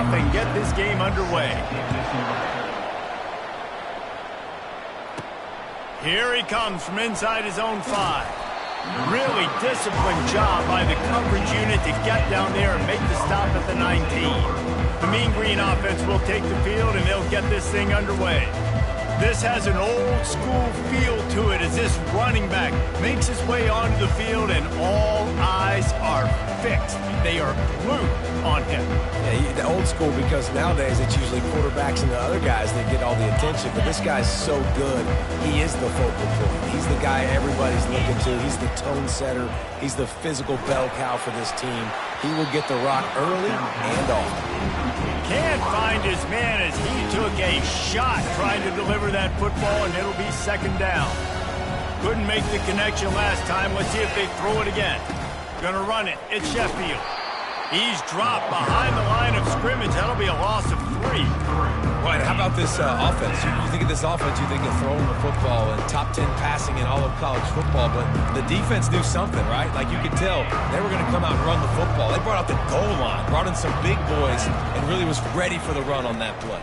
off and get this game underway. Here he comes from inside his own 5. Really disciplined job by the coverage unit to get down there and make the stop at the 19. The Mean Green offense will take the field, and they'll get this thing underway. This has an old-school feel to it as this running back makes his way onto the field, and all eyes are fixed. They are glued on him. Yeah, the old school, because nowadays it's usually quarterbacks and the other guys that get all the attention, but this guy's so good. He is the focal point. He's the guy everybody's looking to. He's the tone setter. He's the physical bell cow for this team. He will get the rock early and often. Can't find his man as he took a shot trying to deliver that football, and it'll be second down. Couldn't make the connection last time. Let's see if they throw it again. Gonna run it. It's Sheffield. He's dropped behind the line of scrimmage. That'll be a loss of 3. Right, how about this offense? You think of this offense, you think of throwing the football and top 10 passing in all of college football, but the defense knew something, right? Like you could tell they were going to come out and run the football. They brought out the goal line, brought in some big boys, and really was ready for the run on that play.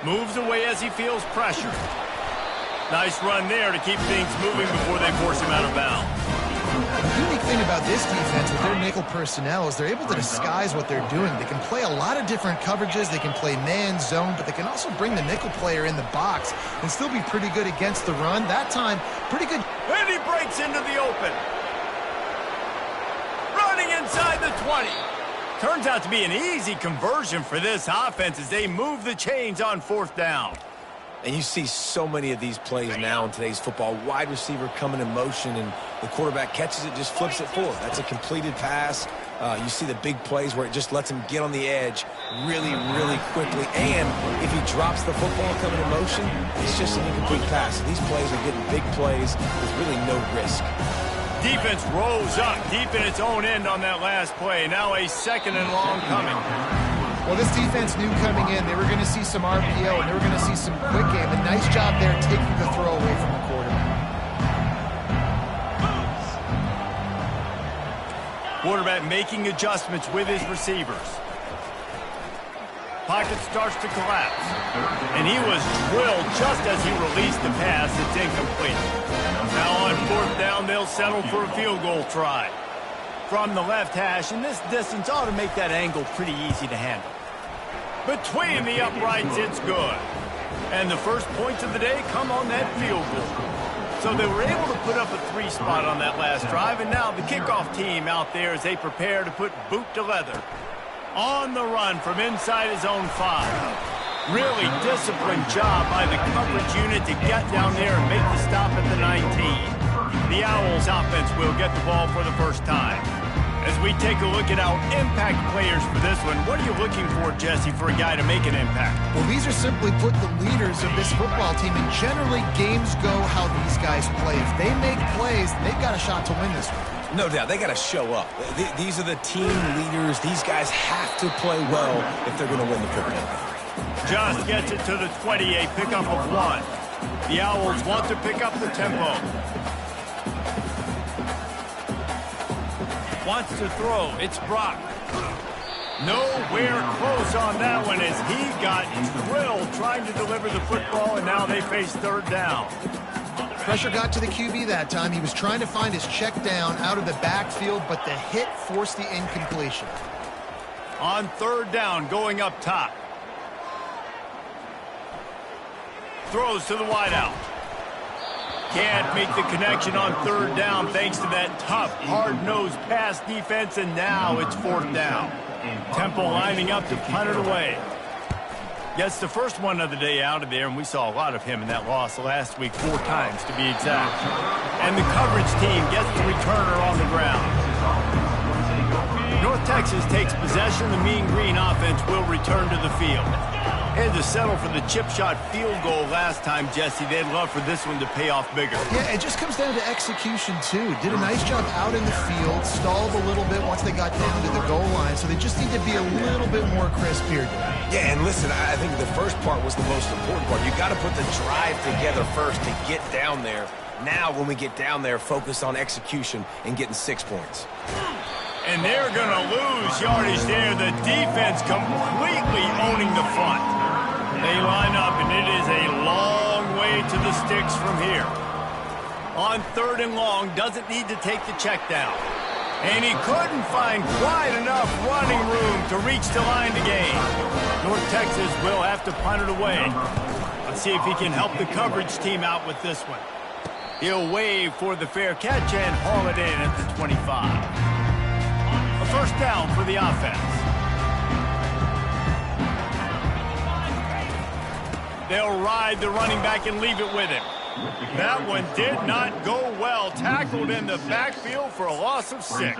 Moves away as he feels pressure. Nice run there to keep things moving before they force him out of bounds. The unique thing about this defense with their nickel personnel is they're able to disguise what they're doing. They can play a lot of different coverages. They can play man, zone, but they can also bring the nickel player in the box and still be pretty good against the run. That time, pretty good. And he breaks into the open. Running inside the 20. Turns out to be an easy conversion for this offense as they move the chains on 4th down. And you see so many of these plays now in today's football. Wide receiver coming in motion, and the quarterback catches it, just flips it forward. That's a completed pass. You see the big plays where it just lets him get on the edge really, really quickly. And if he drops the football coming in motion, it's just an incomplete pass. These plays are getting big plays with really no risk. Defense rose up deep in its own end on that last play. Now a 2nd and long coming. Well, this defense knew coming in they were going to see some RPO and they were going to see some quick game. A nice job there taking the throw away from the quarterback. Quarterback making adjustments with his receivers. Pocket starts to collapse. And he was drilled just as he released the pass. It's incomplete. Now on 4th down, they'll settle for a field goal try. From the left hash, and this distance ought to make that angle pretty easy to handle. Between the uprights, it's good. And the first points of the day come on that field goal. So they were able to put up a 3 spot on that last drive, and now the kickoff team out there as they prepare to put boot to leather. On the run from inside his own 5. Really disciplined job by the coverage unit to get down there and make the stop at the 19. The Owls offense will get the ball for the first time. As we take a look at our impact players for this one, what are you looking for, Jesse, for a guy to make an impact? Well, these are simply put the leaders of this football team, and generally games go how these guys play. If they make plays, they've got a shot to win this one. No doubt, they got to show up. These are the team leaders. These guys have to play well if they're going to win the football game. Just gets it to the 20, a pickup of 1. The Owls want to pick up the tempo. Wants to throw. It's Brock. Nowhere close on that one as he got drilled trying to deliver the football, and now they face 3rd down. Pressure got to the QB that time. He was trying to find his check down out of the backfield, but the hit forced the incompletion. On 3rd down, going up top. Throws to the wideout. Can't make the connection on 3rd down thanks to that tough, hard-nosed pass defense, and now it's 4th down. Temple lining up to punt it away. Gets the first one of the day out of there, and we saw a lot of him in that loss last week, 4 times to be exact. And the coverage team gets the returner on the ground. North Texas takes possession. The Mean Green offense will return to the field. Had to settle for the chip shot field goal last time, Jesse. They'd love for this one to pay off bigger. Yeah, it just comes down to execution, too. Did a nice job out in the field, stalled a little bit once they got down to the goal line, so they just need to be a little bit more crisp here. Yeah, and listen, I think the first part was the most important part. You got to put the drive together first to get down there. Now, when we get down there, focus on execution and getting 6 points. And they're going to lose yardage there. The defense completely owning the front. They line up, and it is a long way to the sticks from here. On 3rd and long, doesn't need to take the check down. And he couldn't find quite enough running room to reach the line to gain. North Texas will have to punt it away. Let's see if he can help the coverage team out with this one. He'll wave for the fair catch and haul it in at the 25. A first down for the offense. They'll ride the running back and leave it with him. That one did not go well. Tackled in the backfield for a loss of 6.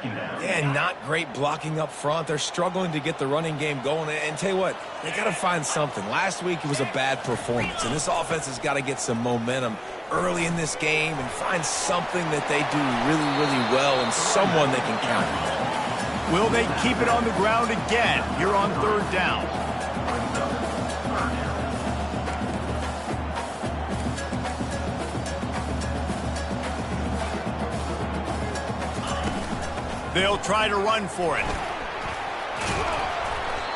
Yeah, not great blocking up front. They're struggling to get the running game going. And tell you what, they got to find something. Last week it was a bad performance, and this offense has got to get some momentum early in this game and find something that they do really, really well and someone they can count on. Will they keep it on the ground again here on 3rd down? They'll try to run for it.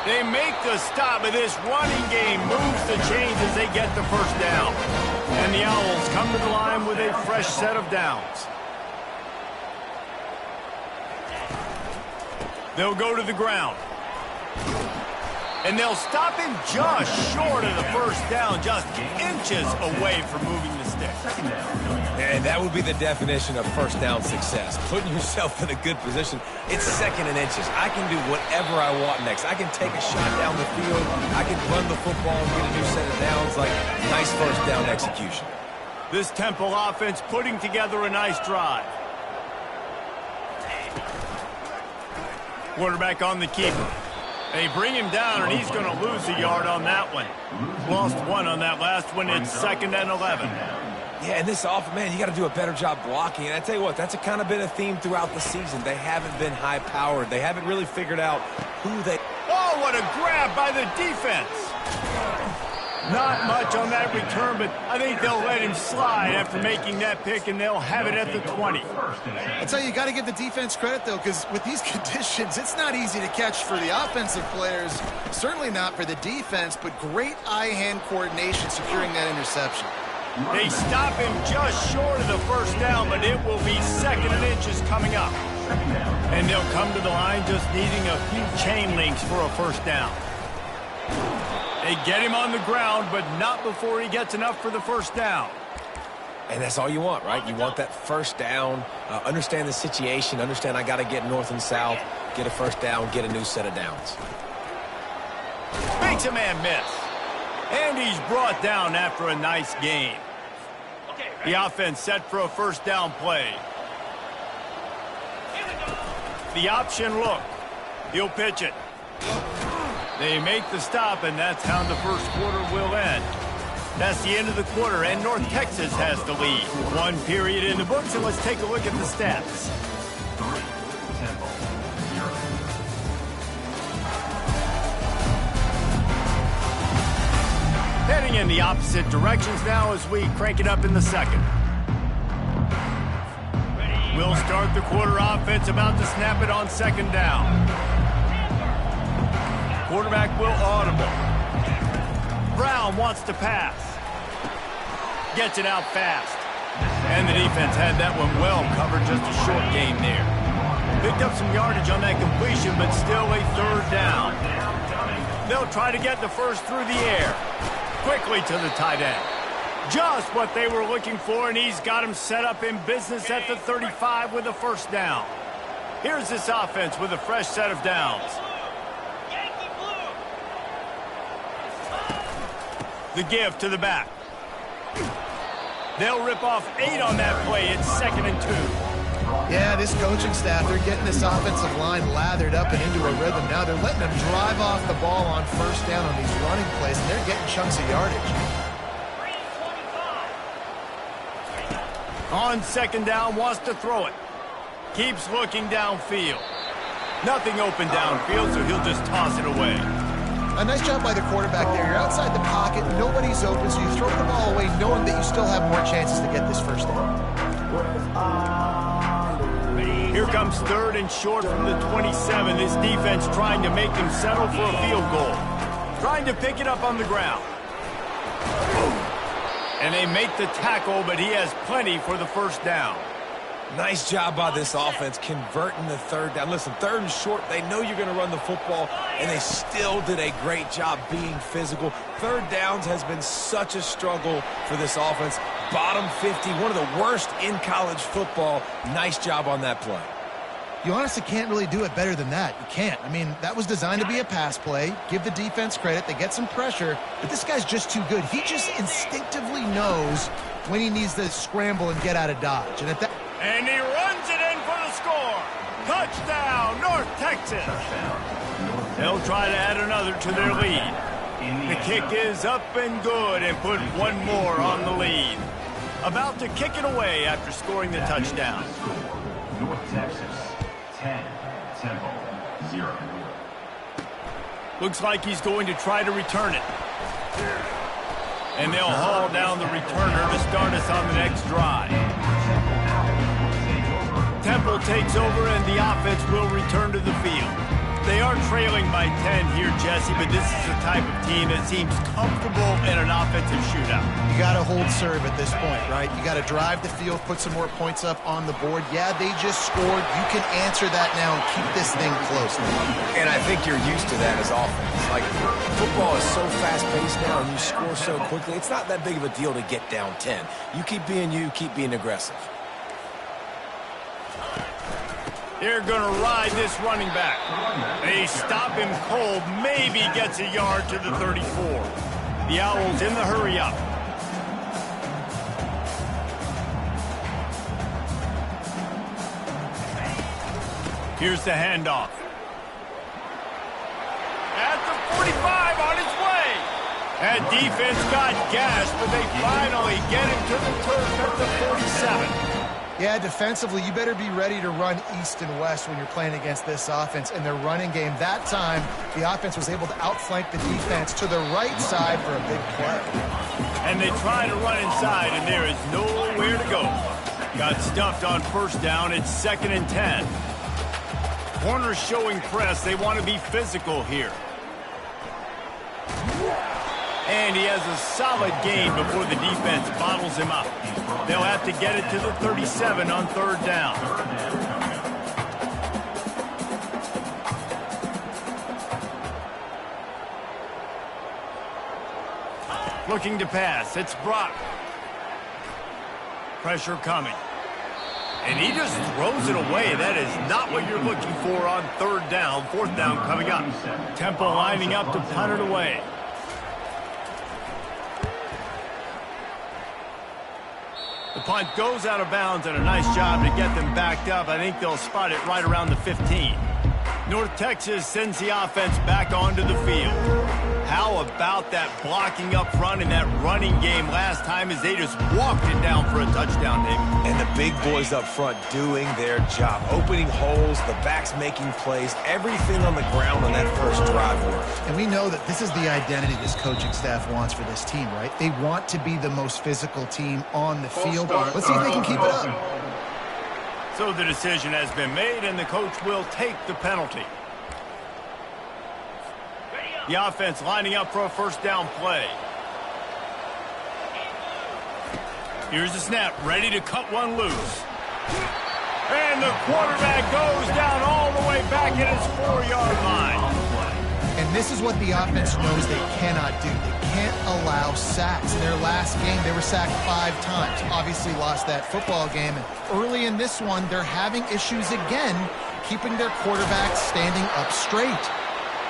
They make the stop, but this running game moves the chains as they get the first down. And the Owls come to the line with a fresh set of downs. They'll go to the ground. And they'll stop him just short of the first down, just inches away from moving the sticks. And that would be the definition of first down success. Putting yourself in a good position. It's 2nd and inches. I can do whatever I want next. I can take a shot down the field. I can run the football and get a new set of downs. Like, nice first down execution. This Temple offense putting together a nice drive. Quarterback on the keeper. They bring him down, and he's going to lose a yard on that one. Lost 1 on that last one. It's 2nd and 11. Yeah, and this offense, man, you got to do a better job blocking. And I tell you what, that's kind of been a theme throughout the season. They haven't been high-powered. They haven't really figured out who they... Oh, what a grab by the defense. Not much on that return, but I think they'll let him slide after making that pick, and they'll have it at the 20. I'll tell you, you got to give the defense credit, though, because with these conditions, it's not easy to catch for the offensive players. Certainly not for the defense, but great eye-hand coordination securing that interception. They stop him just short of the first down, but it will be 2nd and inches coming up. And they'll come to the line just needing a few chain links for a first down. They get him on the ground, but not before he gets enough for the first down. And that's all you want, right? You want that first down, understand the situation, understand I got to get north and south, get a first down, get a new set of downs. Makes a man miss. And he's brought down after a nice gain. The offense set for a first down play. The option look. He'll pitch it. They make the stop, and that's how the first quarter will end. That's the end of the quarter, and North Texas has the lead. 1 period in the books, and let's take a look at the stats. Heading in the opposite directions now as we crank it up in the 2nd. We'll start the quarter offense, about to snap it on 2nd down. Quarterback will audible. Brown wants to pass. Gets it out fast. And the defense had that one well covered, just a short gain there. Picked up some yardage on that completion, but still a 3rd down. They'll try to get the first through the air. Quickly to the tight end. Just what they were looking for, and he's got him set up in business at the 35 with a first down. Here's this offense with a fresh set of downs. The give to the back. They'll rip off 8 on that play. It's 2nd and 2. Yeah, this coaching staff, they're getting this offensive line lathered up and into a rhythm. Now they're letting them drive off the ball on first down on these running plays, and they're getting chunks of yardage. On 2nd down, wants to throw it. Keeps looking downfield. Nothing open downfield, so he'll just toss it away. A nice job by the quarterback there. You're outside the pocket, nobody's open, so you throw the ball away knowing that you still have more chances to get this first down. Here comes 3rd and short from the 27. This defense trying to make them settle for a field goal. trying to pick it up on the ground. And they make the tackle, but he has plenty for the first down. Nice job by this offense converting the third down. Listen, third and short, they know you're going to run the football, and they still did a great job being physical. Third downs has been such a struggle for this offense. Bottom 50, one of the worst in college football. Nice job on that play. You honestly can't really do it better than that. You can't. I mean, that was designed to be a pass play. Give the defense credit. They get some pressure, but this guy's just too good. He just instinctively knows when he needs to scramble and get out of dodge. And he runs it in for the score. Touchdown, North Texas. They'll try to add another to their lead. The kick is up and good and put one more on the lead. About to kick it away after scoring the touchdown. North Texas, 10, Temple, 0. Looks like he's going to try to return it. And they'll haul down the returner to start us on the next drive. Temple takes over and the offense will return to the field. They are trailing by 10 here, Jesse, but this is the type of team that seems comfortable in an offensive shootout. You got to hold serve at this point, right? You got to drive the field, put some more points up on the board. Yeah, they just scored. You can answer that now and keep this thing close. And I think you're used to that as offense. Like, football is so fast-paced now and you score so quickly. It's not that big of a deal to get down 10. You keep being you, keep being aggressive. They're going to ride this running back. They stop him cold, maybe gets a yard to the 34. The Owls in the hurry up. Here's the handoff. At the 45 on his way. That defense got gashed, but they finally get him to the turf at the 47. Yeah, defensively, you better be ready to run east and west when you're playing against this offense. And their running game, that time, the offense was able to outflank the defense to the right side for a big play. And they try to run inside, and there is nowhere to go. Got stuffed on first down. It's 2nd and 10. Corners showing press. They want to be physical here. And he has a solid gain before the defense bottles him up. They'll have to get it to the 37 on third down. Looking to pass. It's Brock. Pressure coming. And he just throws it away. That is not what you're looking for on third down. Fourth down coming up. Temple lining up to punt it away. The punt goes out of bounds, and a nice job to get them backed up. I think they'll spot it right around the 15. North Texas sends the offense back onto the field. How about that blocking up front and that running game last time as they just walked it down for a touchdown, David? And the big boys up front doing their job. Opening holes, the backs making plays, everything on the ground on that first drive worked. And we know that this is the identity this coaching staff wants for this team, right? They want to be the most physical team on the field. Let's see if they can keep it up. So the decision has been made, and the coach will take the penalty. The offense lining up for a first down play. Here's the snap, ready to cut one loose. And the quarterback goes down all the way back at his 4-yard line. And this is what the offense knows they cannot do. They can't allow sacks. In their last game, they were sacked 5 times. Obviously lost that football game. And early in this one, they're having issues again, keeping their quarterback standing up straight.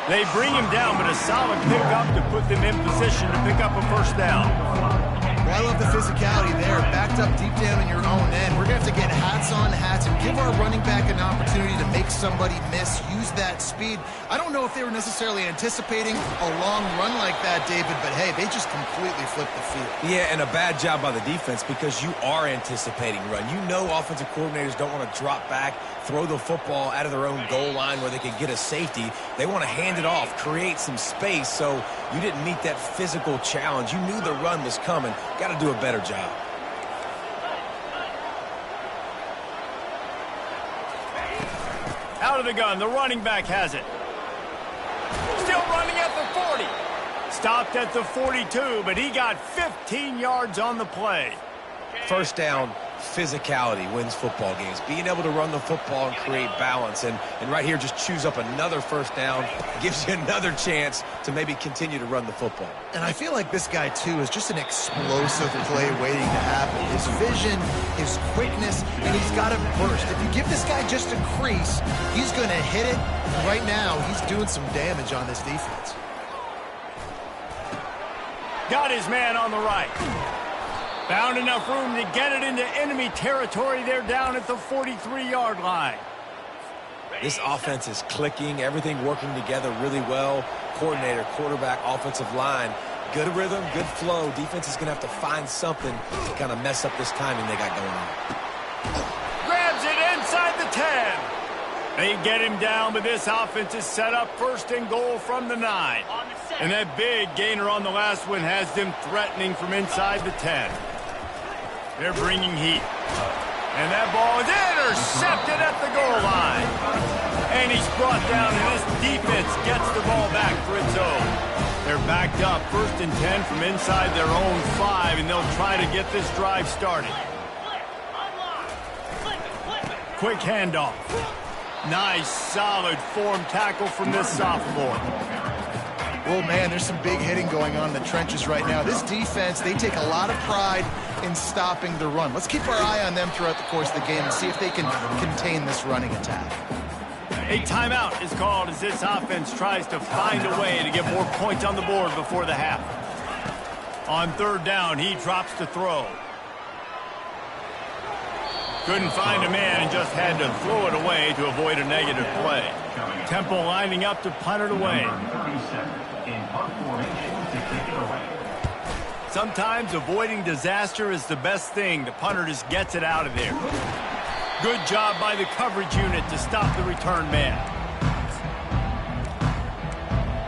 They bring him down, but a solid pickup to put them in position to pick up a first down. Well, I love the physicality there. Backed up deep down in your own end. We're going to have to get hats on hats and give our running back an opportunity to make somebody miss, use that speed. I don't know if they were necessarily anticipating a long run like that, David, but hey, they just completely flipped the field. Yeah, and a bad job by the defense because you are anticipating run. You know offensive coordinators don't want to drop back, throw the football out of their own goal line where they could get a safety. They want to hand it off, create some space, so you didn't meet that physical challenge. You knew the run was coming. Got to do a better job. Out of the gun, the running back has it. Still running at the 40. Stopped at the 42, but he got 15 yards on the play. First down, physicality wins football games. Being able to run the football and create balance. And right here, just choose up another first down. Gives you another chance to maybe continue to run the football. And I feel like this guy, too, is just an explosive play waiting to happen. His vision, his quickness, and he's got a burst. If you give this guy just a crease, he's going to hit it. And right now, he's doing some damage on this defense. Got his man on the right. Found enough room to get it into enemy territory. They're down at the 43-yard line. This offense is clicking, everything working together really well. Coordinator, quarterback, offensive line. Good rhythm, good flow. Defense is going to have to find something to kind of mess up this timing they got going on. Grabs it inside the 10. They get him down, but this offense is set up first and goal from the 9. And that big gainer on the last one has them threatening from inside the 10. They're bringing heat. And that ball is intercepted at the goal line. And he's brought down, and this defense gets the ball back for its own. They're backed up, first and 10 from inside their own 5, and they'll try to get this drive started. Quick handoff. Nice, solid form tackle from this sophomore. Well, man, there's some big hitting going on in the trenches right now. This defense, they take a lot of pride in stopping the run. Let's keep our eye on them throughout the course of the game and see if they can contain this running attack. A timeout is called as this offense tries to find a way to get more points on the board before the half. On third down, he drops to throw. Couldn't find a man and just had to throw it away to avoid a negative play. Temple lining up to punt it away. Sometimes avoiding disaster is the best thing. The punter just gets it out of there. Good job by the coverage unit to stop the return man.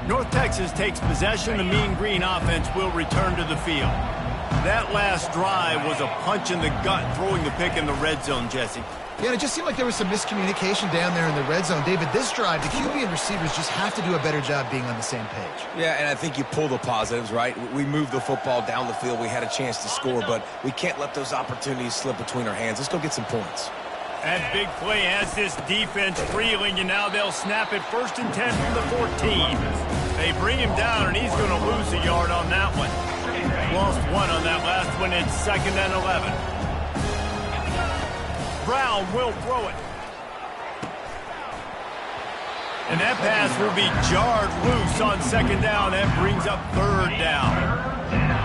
North Texas takes possession. The Mean Green offense will return to the field. That last drive was a punch in the gut, throwing the pick in the red zone, Jesse. Yeah, and it just seemed like there was some miscommunication down there in the red zone. David, this drive, the QB and receivers just have to do a better job being on the same page. Yeah, and I think you pull the positives, right? We moved the football down the field. We had a chance to score, but we can't let those opportunities slip between our hands. Let's go get some points. That big play has this defense reeling, and now they'll snap it first and 10 from the 14. They bring him down, and he's going to lose a yard on that one. Lost one on that last one. It's second and 11. Brown will throw it. And that pass will be jarred loose on second down. That brings up third down.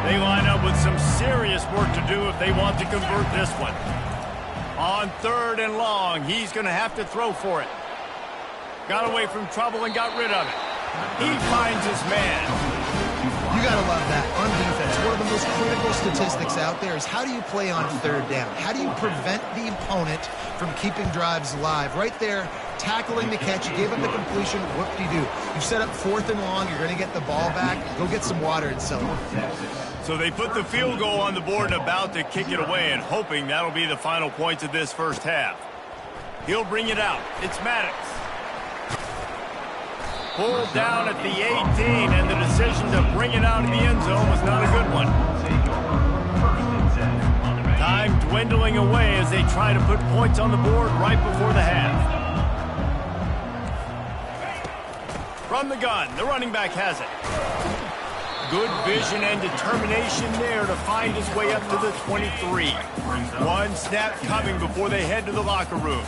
They line up with some serious work to do if they want to convert this one. On third and long, he's going to have to throw for it. Got away from trouble and got rid of it. He finds his man. You got to love that on defense. One of the most critical statistics out there is how do you play on third down? How do you prevent the opponent from keeping drives alive? Right there, tackling the catch. You gave up the completion. What do you do? You set up fourth and long. You're going to get the ball back. Go get some water and celebrate. So they put the field goal on the board and about to kick it away and hoping that'll be the final points of this first half. He'll bring it out. It's Maddox. Pulled down at the 18, and the decision to bring it out of the end zone was not a good one. Time dwindling away as they try to put points on the board right before the half. From the gun, the running back has it. Good vision and determination there to find his way up to the 23. One snap coming before they head to the locker room.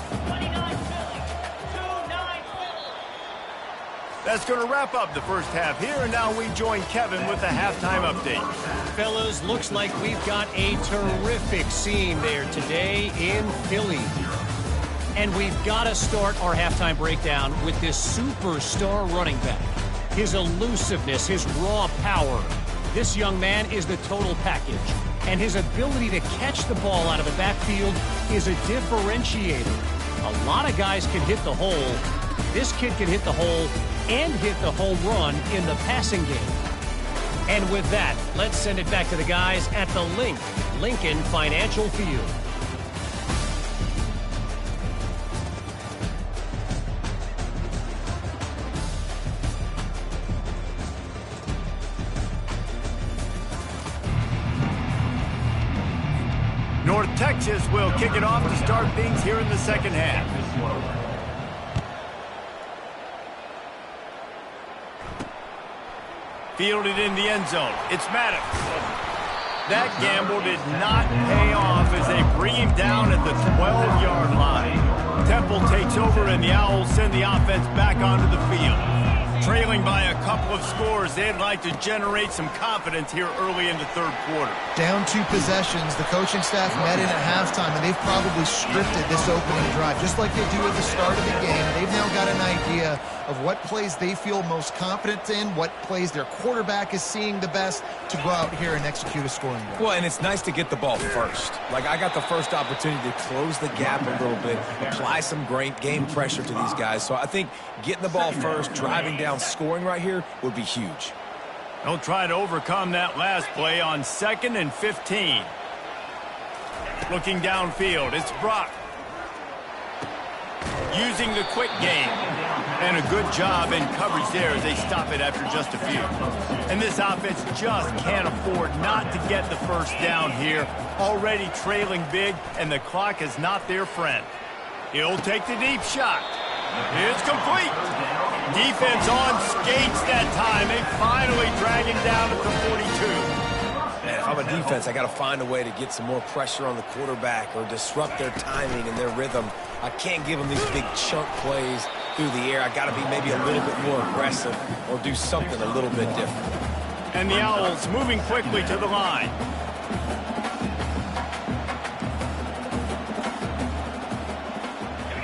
That's going to wrap up the first half here, and now we join Kevin with the halftime update. Fellas, looks like we've got a terrific scene there today in Philly. And we've got to start our halftime breakdown with this superstar running back. His elusiveness, his raw power. This young man is the total package. And his ability to catch the ball out of the backfield is a differentiator. A lot of guys can hit the hole. This kid can hit the hole and hit the home run in the passing game. And with that, let's send it back to the guys at the Lincoln Financial Field. Texas will kick it off to start things here in the second half. Fielded in the end zone. It's Maddox. That gamble did not pay off as they bring him down at the 12-yard line. Temple takes over, and the Owls send the offense back onto the field. Trailing by a couple of scores, they'd like to generate some confidence here early in the third quarter. Down 2 possessions, the coaching staff met in at halftime, and they've probably scripted this opening drive, just like they do at the start of the game. They've now got an idea of what plays they feel most confident in, what plays their quarterback is seeing the best to go out here and execute a scoring drive. Well, and it's nice to get the ball first. Like, I got the first opportunity to close the gap a little bit, apply some great game pressure to these guys. So I think getting the ball first, driving down, scoring right here would be huge. They'll try to overcome that last play on 2nd and 15. Looking downfield, it's Brock. Using the quick game. And a good job in coverage there as they stop it after just a few. And this offense just can't afford not to get the first down here. Already trailing big, and the clock is not their friend. He'll take the deep shot. It's complete. Defense on skates that time. They finally drag him down at the 42. Man, if I'm a defense, I got to find a way to get some more pressure on the quarterback or disrupt their timing and their rhythm. I can't give them these big chunk plays through the air. I got to be maybe a little bit more aggressive or do something a little bit different. And the Owls moving quickly to the line.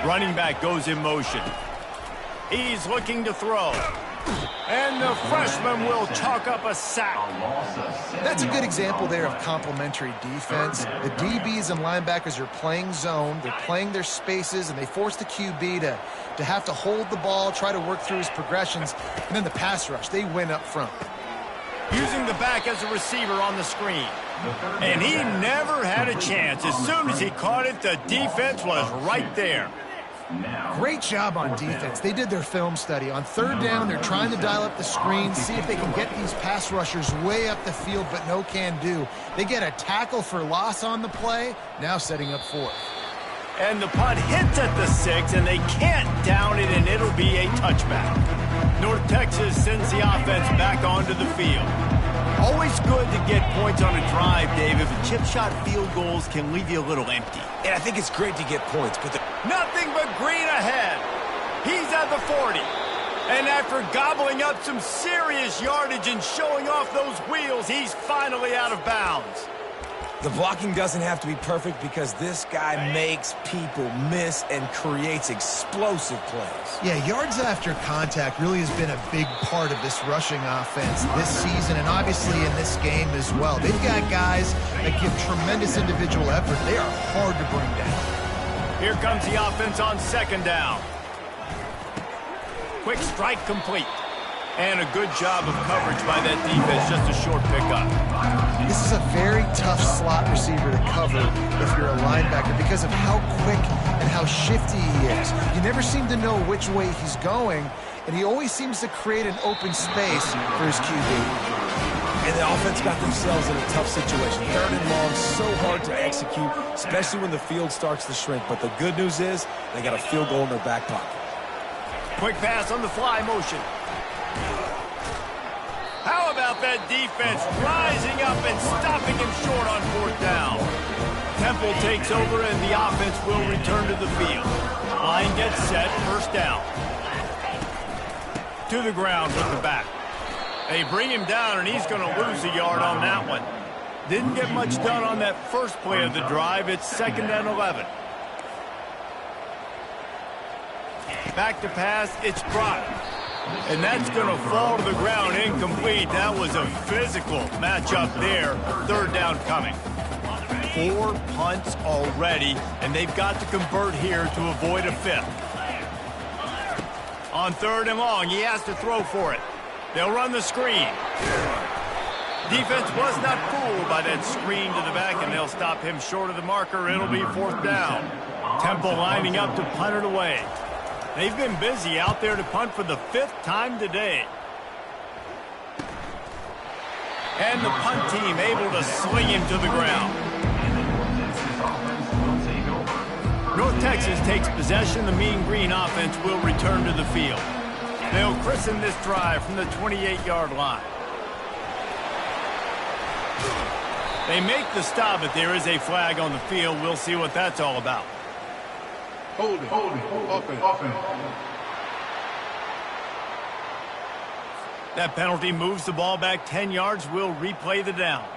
Running back goes in motion. He's looking to throw. And the freshman will chalk up a sack. That's a good example there of complementary defense. The DBs and linebackers are playing zone. They're playing their spaces, and they force the QB to have to hold the ball, try to work through his progressions. And then the pass rush, they win up front. Using the back as a receiver on the screen. And he never had a chance. As soon as he caught it, the defense was right there. Great job on defense. They did their film study. On 3rd down, they're trying to dial up the screen, see if they can get these pass rushers way up the field, but no can do. They get a tackle for loss on the play, now setting up 4th. And the punt hits at the 6, and they can't down it, and it'll be a touchback. North Texas sends the offense back onto the field. Always good to get points on a drive, Dave, if chip shot field goals can leave you a little empty. And I think it's great to get points, but nothing but green ahead. He's at the 40. And after gobbling up some serious yardage and showing off those wheels, he's finally out of bounds. the blocking doesn't have to be perfect because this guy makes people miss and creates explosive plays. Yeah, yards after contact really has been a big part of this rushing offense this season and obviously in this game as well. They've got guys that give tremendous individual effort. They are hard to bring down. Here comes the offense on second down. Quick strike complete. And a good job of coverage by that defense, just a short pickup. This is a very tough slot receiver to cover if you're a linebacker because of how quick and how shifty he is. You never seem to know which way he's going, and he always seems to create an open space for his QB. And the offense got themselves in a tough situation. Third and long, so hard to execute, especially when the field starts to shrink. But the good news is they got a field goal in their back pocket. Quick pass on the fly motion. How about that defense rising up and stopping him short on fourth down? Temple takes over and the offense will return to the field. Line gets set, first down. To the ground with the back. They bring him down and he's going to lose a yard on that one. Didn't get much done on that first play of the drive. It's 2nd and 11. Back to pass, it's Brock. And that's going to fall to the ground incomplete. That was a physical matchup there. Third down coming. 4 punts already, and they've got to convert here to avoid a fifth. On 3rd and long, he has to throw for it. They'll run the screen. Defense was not fooled by that screen to the back, and they'll stop him short of the marker. It'll be 4th down. Temple lining up to punt it away. They've been busy out there to punt for the 5th time today. And the punt team able to sling him to the ground. Texas takes possession, the Mean Green offense will return to the field. They'll christen this drive from the 28-yard line. They make the stop, but there is a flag on the field. We'll see what that's all about. Hold it. Offense. That penalty moves the ball back 10 yards. We'll replay the down.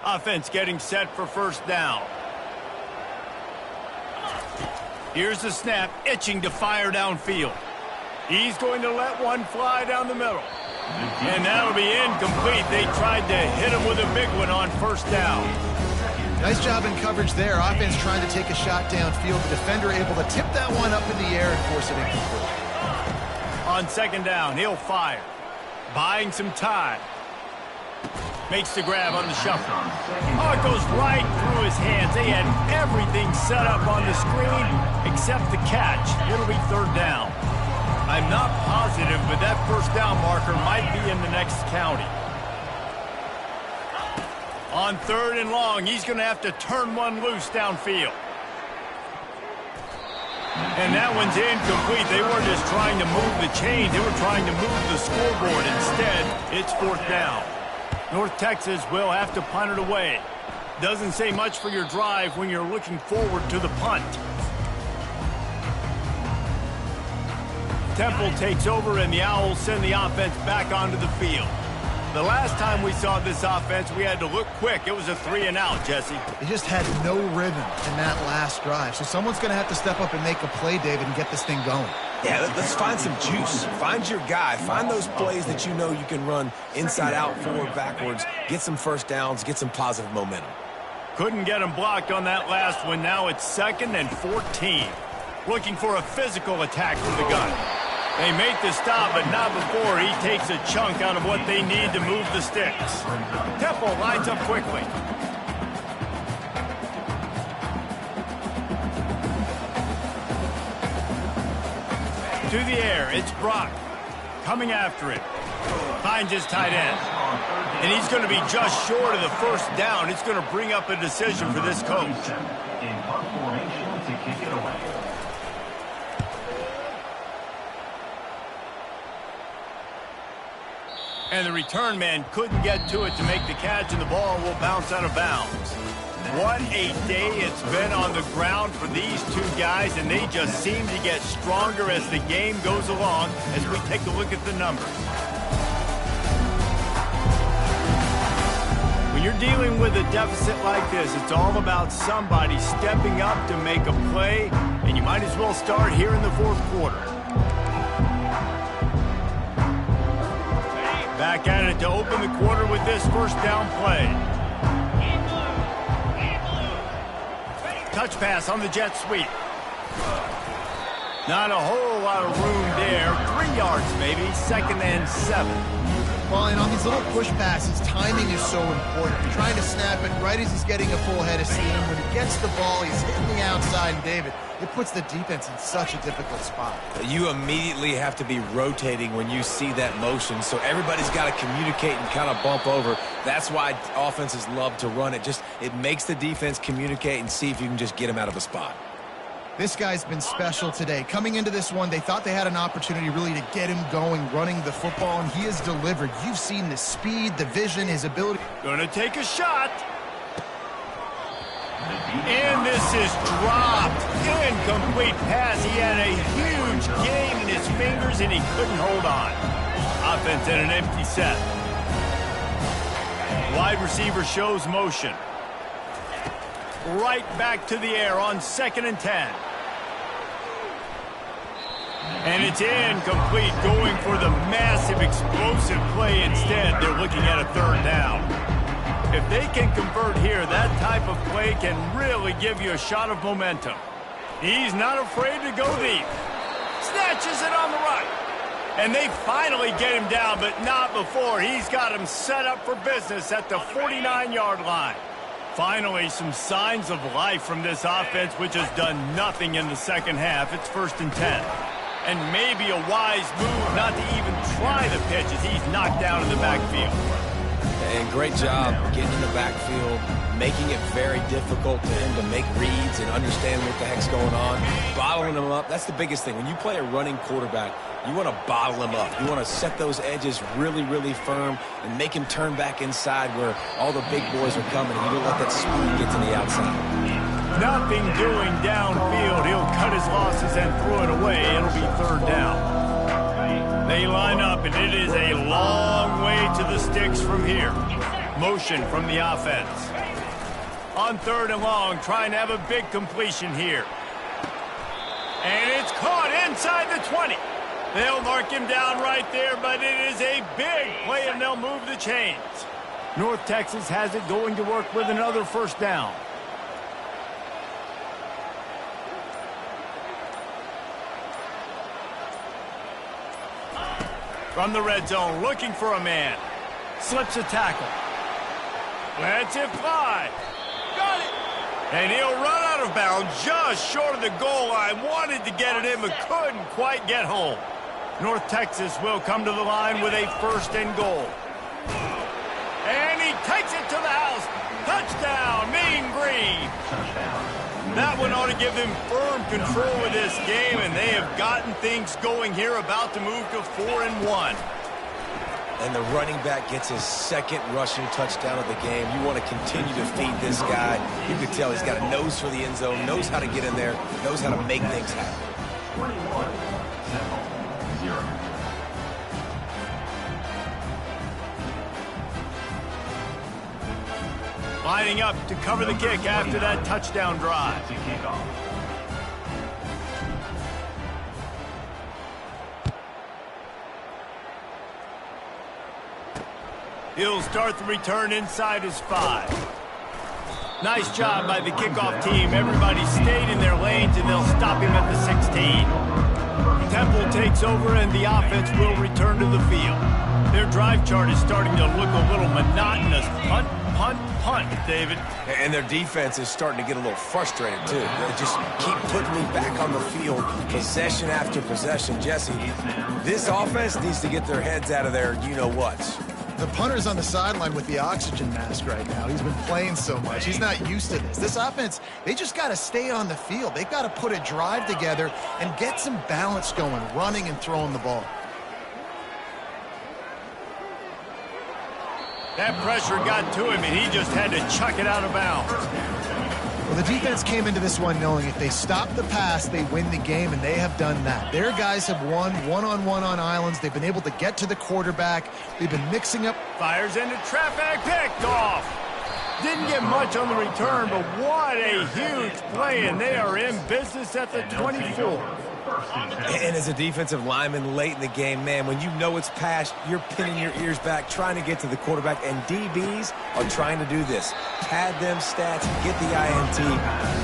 Offense getting set for first down. Here's the snap, itching to fire downfield. He's going to let one fly down the middle. And that'll be incomplete. They tried to hit him with a big one on first down. Nice job in coverage there. Offense trying to take a shot downfield. The defender able to tip that one up in the air and force it incomplete. On second down, he'll fire. Buying some time. Makes the grab on the shuffle. Oh, it goes right through his hands. They had everything set up on the screen except the catch. It'll be third down. I'm not positive, but that first down marker might be in the next county. On third and long, he's going to have to turn one loose downfield. And that one's incomplete. They weren't just trying to move the chain. They were trying to move the scoreboard. Instead, it's fourth down. North Texas will have to punt it away. Doesn't say much for your drive when you're looking forward to the punt. Temple takes over, and the Owls send the offense back onto the field. The last time we saw this offense, we had to look quick. It was a 3-and-out, Jesse. They just had no rhythm in that last drive. So someone's going to have to step up and make a play, David, and get this thing going. Yeah, let's find some juice. Find your guy. Find those plays that you know you can run inside out, forward, backwards. Get some first downs. Get some positive momentum. Couldn't get him blocked on that last one. Now it's 2nd and 14. Looking for a physical attack from the gun. They make the stop, but not before he takes a chunk out of what they need to move the sticks. Temple lines up quickly. To the air, it's Brock. Coming after it. Finds his tight end. And he's going to be just short of the first down. It's going to bring up a decision for this coach. In punt formation to kick it away. And the return man couldn't get to it to make the catch, and the ball will bounce out of bounds. What a day it's been on the ground for these two guys, and they just seem to get stronger as the game goes along as we take a look at the numbers. When you're dealing with a deficit like this, it's all about somebody stepping up to make a play, and you might as well start here in the fourth quarter. Back at it to open the quarter with this first down play. Touch pass on the jet sweep. Not a whole lot of room there. 3 yards maybe, 2nd and 7. Well, and on these little push passes, timing is so important. You're trying to snap it right as he's getting a full head of steam. When he gets the ball, he's hitting the outside, and David, it puts the defense in such a difficult spot. You immediately have to be rotating when you see that motion, so everybody's got to communicate and kind of bump over. That's why offenses love to run it. It makes the defense communicate and see if you can just get him out of a spot. This guy's been special today. Coming into this one, they thought they had an opportunity really to get him going, running the football, and he has delivered. You've seen the speed, the vision, his ability. Gonna take a shot. And this is dropped. Incomplete pass. He had a huge gain in his fingers, and he couldn't hold on. Offense in an empty set. Wide receiver shows motion. Right back to the air on 2nd and 10. And it's incomplete, going for the massive explosive play instead. They're looking at a third down. If they can convert here, that type of play can really give you a shot of momentum. He's not afraid to go deep. Snatches it on the run. And they finally get him down, but not before. He's got him set up for business at the 49-yard line. Finally, some signs of life from this offense, which has done nothing in the second half. It's 1st and 10. And maybe a wise move not to even try the pitch as he's knocked down in the backfield. And great job getting in the backfield, making it very difficult for him to make reads and understand what the heck's going on. Bottling him up, that's the biggest thing. When you play a running quarterback, you want to bottle him up. You want to set those edges really, really firm and make him turn back inside where all the big boys are coming. And you don't let that speed get to the outside. Nothing doing downfield. He'll cut his losses and throw it away. It'll be third down. They line up, and it is a long way to the sticks from here. Motion from the offense. On 3rd and long, trying to have a big completion here. And it's caught inside the 20. They'll mark him down right there, but it is a big play, and they'll move the chains. North Texas has it going to work with another first down. From the red zone, looking for a man. Slips a tackle. Lets it fly. Got it. And he'll run out of bounds just short of the goal line. Wanted to get it in, but couldn't quite get home. North Texas will come to the line with a 1st and goal. And he takes it to the house. Touchdown, Mean Green. That one ought to give them firm control of this game, and they have gotten things going here, about to move to 4-1. And the running back gets his 2nd rushing touchdown of the game. You want to continue to feed this guy. You can tell he's got a nose for the end zone, knows how to get in there, knows how to make things happen. 21-0. Lining up to cover the kick after that touchdown drive. He'll start the return inside his 5. Nice job by the kickoff team. Everybody stayed in their lanes, and they'll stop him at the 16. Temple takes over, and the offense will return to the field. Their drive chart is starting to look a little monotonous. Punt, punt, punt, David. And their defense is starting to get a little frustrated, too. They just keep putting me back on the field, possession after possession. Jesse, this offense needs to get their heads out of their you-know-whats. The punter's on the sideline with the oxygen mask right now. He's been playing so much. He's not used to this. This offense, they just got to stay on the field. They've got to put a drive together and get some balance going, running and throwing the ball. That pressure got to him, and he just had to chuck it out of bounds. Well, the defense came into this one knowing if they stop the pass, they win the game, and they have done that. Their guys have won one-on-one on islands. They've been able to get to the quarterback. They've been mixing up. Fires into traffic, picked off. Didn't get much on the return, but what a huge play, and they are in business at the 24. And as a defensive lineman late in the game, man, when you know it's past, you're pinning your ears back, trying to get to the quarterback, and DBs are trying to do this. Pad them stats, get the INT.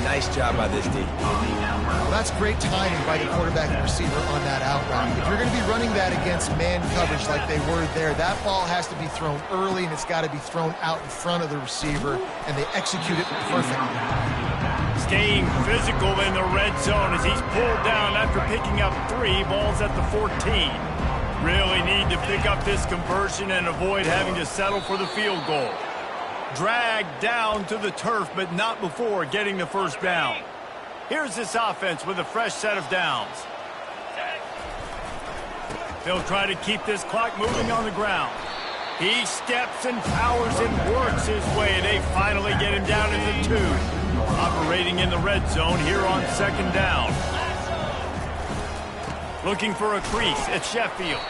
Nice job by this D. Well, that's great timing by the quarterback and receiver on that out route. If you're going to be running that against man coverage like they were there, that ball has to be thrown early, and it's got to be thrown out in front of the receiver, and they execute it perfectly. Staying physical in the red zone as he's pulled down after picking up 3 balls at the 14. Really need to pick up this conversion and avoid having to settle for the field goal. Dragged down to the turf, but not before getting the first down. Here's this offense with a fresh set of downs. They'll try to keep this clock moving on the ground. He steps and powers and works his way. They finally get him down to the 2. Operating in the red zone here on 2nd down. Looking for a crease at Sheffield.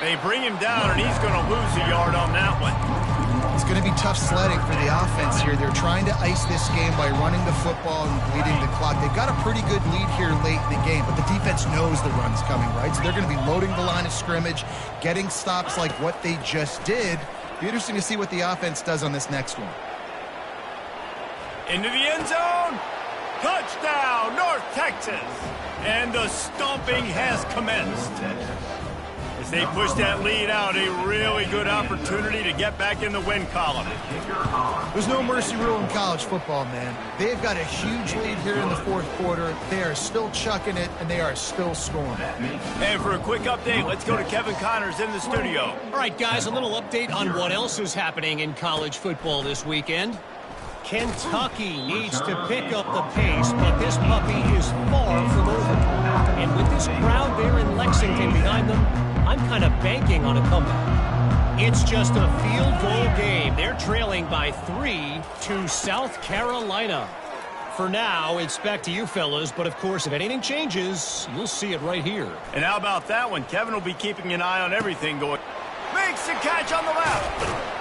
They bring him down, and he's going to lose a yard on that one. It's going to be tough sledding for the offense here. They're trying to ice this game by running the football and bleeding the clock. They've got a pretty good lead here late in the game, but the defense knows the run's coming, right? So they're going to be loading the line of scrimmage, getting stops like what they just did. Be interesting to see what the offense does on this next one. Into the end zone. Touchdown, North Texas. And the stomping has commenced. As they push that lead out, a really good opportunity to get back in the win column. There's no mercy rule in college football, man. They've got a huge lead here in the 4th quarter. They are still chucking it, and they are still scoring. And for a quick update, let's go to Kevin Connors in the studio. All right, guys, a little update on what else is happening in college football this weekend. Kentucky needs to pick up the pace, but this puppy is far from over. And with this crowd there in Lexington behind them, I'm kind of banking on a comeback. It's just a field goal game. They're trailing by 3 to South Carolina. For now, it's back to you fellas, but of course, if anything changes, you'll see it right here. And how about that one? Kevin will be keeping an eye on everything going. Makes the catch on the left.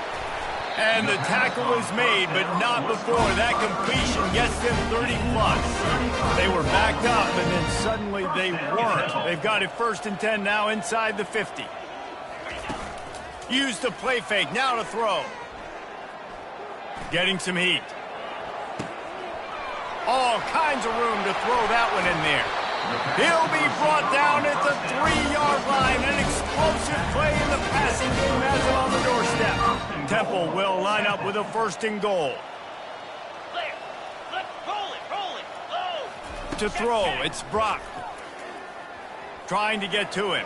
And the tackle is made, but not before. That completion gets them 30-plus. They were backed up, and then suddenly they weren't. They've got it 1st and 10 now inside the 50. Use the play fake, now to throw. Getting some heat. All kinds of room to throw that one in there. He'll be brought down at the 3-yard line. An explosive play in the passing game has him on the doorstep. Temple will line up with a 1st and goal. To throw, it's Brock. Trying to get to him.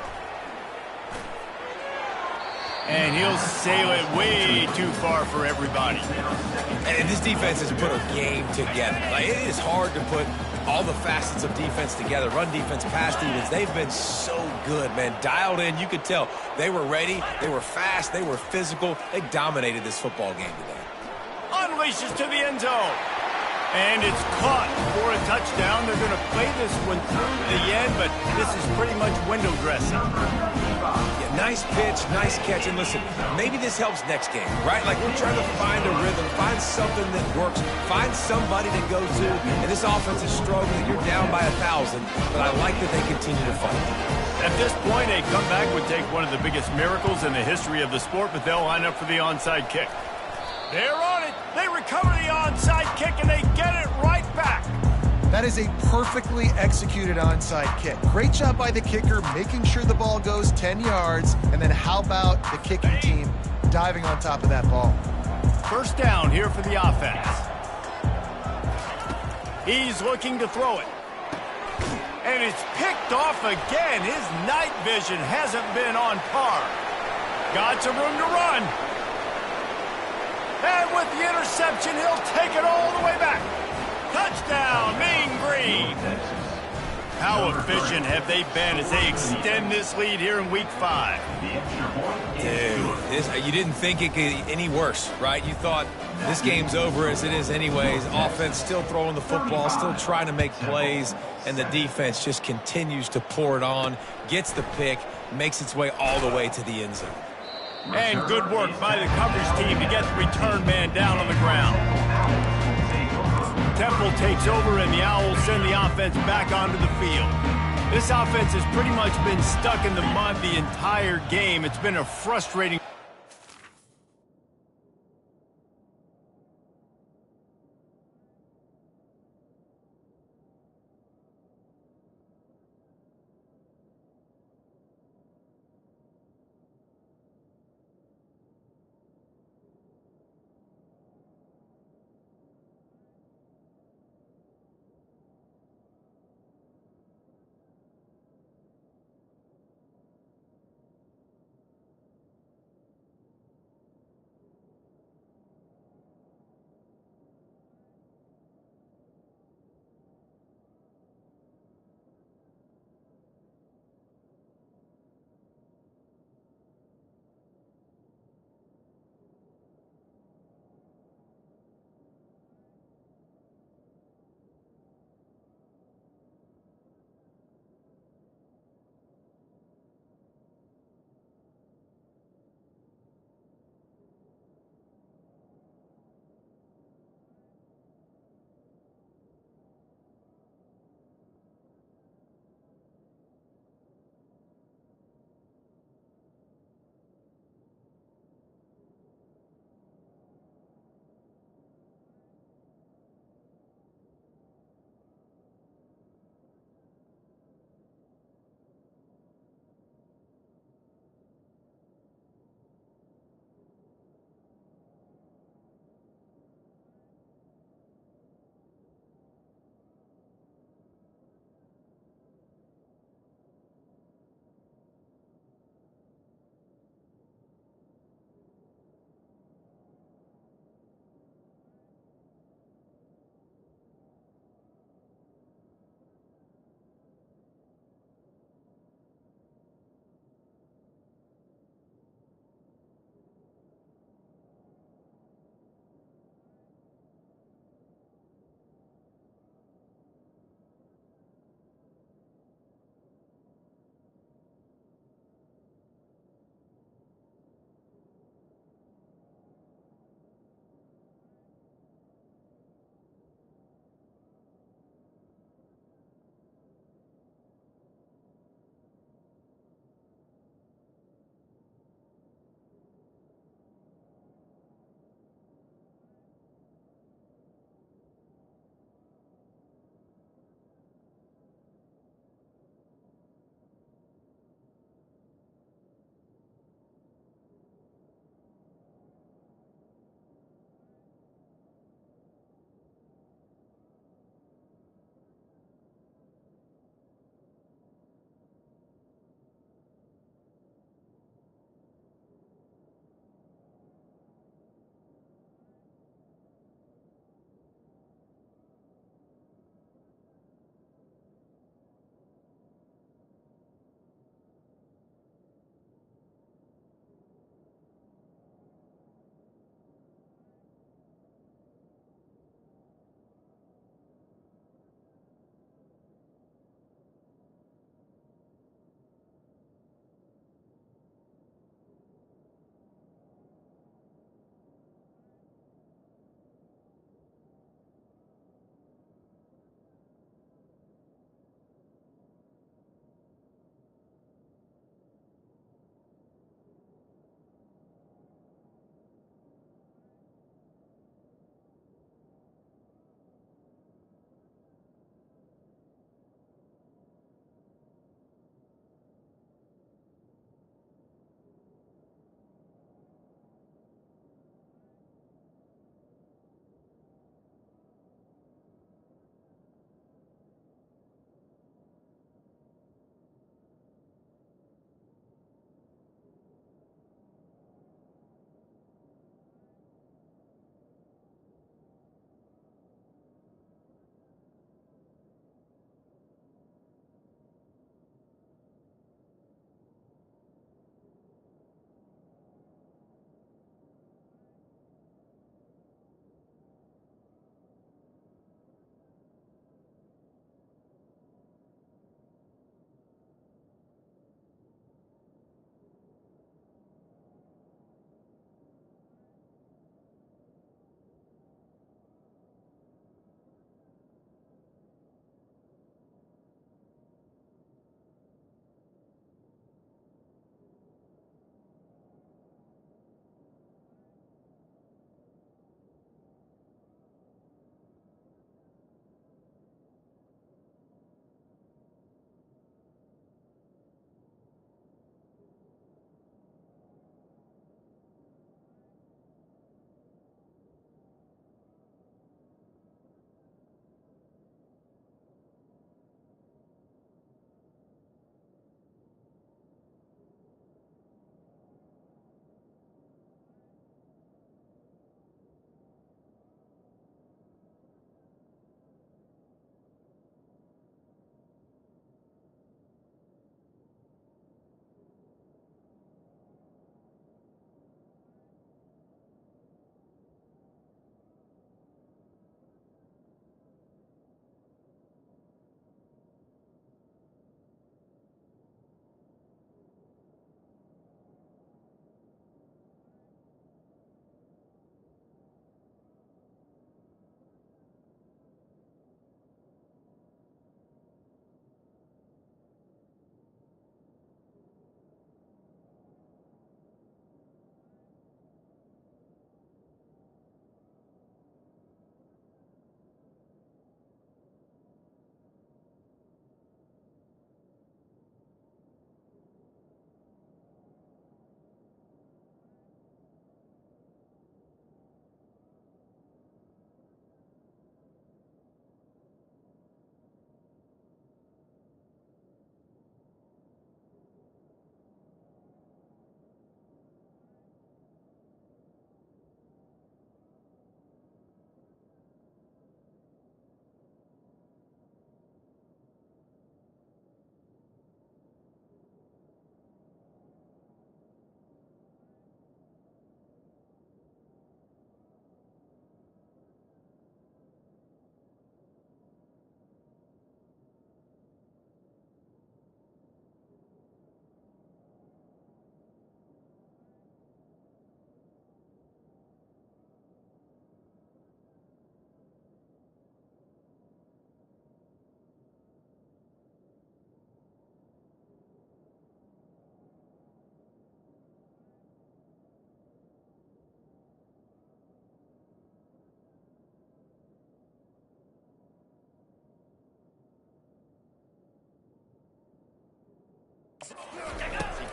And he'll sail it way too far for everybody. And this defense has put a game together. Like, it is hard to put all the facets of defense together. Run defense, pass defense. They've been so good, man. Dialed in. You could tell they were ready. They were fast. They were physical. They dominated this football game today. Unleashes to the end zone. And it's caught for a touchdown. They're going to play this one through the end, but this is pretty much window dressing. Yeah, nice pitch, nice catch. And listen, maybe this helps next game, right? Like, we're trying to find a rhythm, find something that works, find somebody to go to. And this offense is struggling. You're down by 1,000, but I like that they continue to fight. At this point, a comeback would take one of the biggest miracles in the history of the sport, but they'll line up for the onside kick. They're on it. They recover the onside kick, and they get it right back. That is a perfectly executed onside kick. Great job by the kicker, making sure the ball goes 10 yards. And then how about the kicking team diving on top of that ball? 1st down here for the offense. He's looking to throw it. And it's picked off again. His night vision hasn't been on par. Got some room to run. And with the interception, he'll take it all the way back. Touchdown, Mean Green. How efficient have they been as they extend this lead here in Week 5? Dude, you didn't think it could get any worse, right? You thought this game's over as it is anyways. Offense still throwing the football, still trying to make plays, and the defense just continues to pour it on, gets the pick, makes its way all the way to the end zone. And good work by the coverage team to get the return man down on the ground. Temple takes over, and the Owls send the offense back onto the field. This offense has pretty much been stuck in the mud the entire game. It's been a frustrating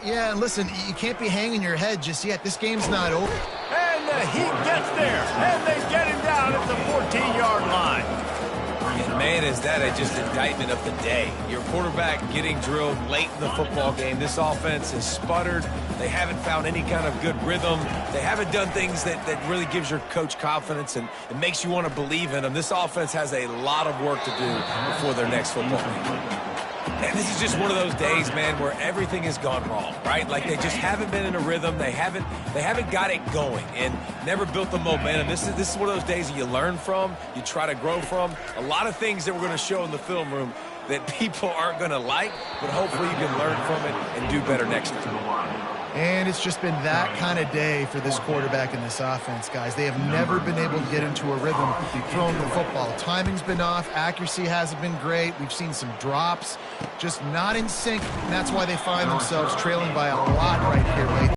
Yeah, and listen, you can't be hanging your head just yet. This game's not over. And the Heat gets there, and they get him down at the 14-yard line. And man, is that just an indictment of the day. Your quarterback getting drilled late in the football game. This offense has sputtered. They haven't found any kind of good rhythm. They haven't done things that really gives your coach confidence and it makes you want to believe in them. This offense has a lot of work to do before their next football game. And this is just one of those days, man, where everything has gone wrong, right? Like they just haven't been in a rhythm. They haven't got it going and never built the momentum. This is one of those days that you learn from, you try to grow from. A lot of things that we're going to show in the film room that people aren't going to like, but hopefully you can learn from it and do better next time. And it's just been that kind of day for this quarterback and this offense, guys. They have never been able to get into a rhythm throwing the football. Timing's been off. Accuracy hasn't been great. We've seen some drops, just not in sync. And that's why they find themselves trailing by a lot right here late.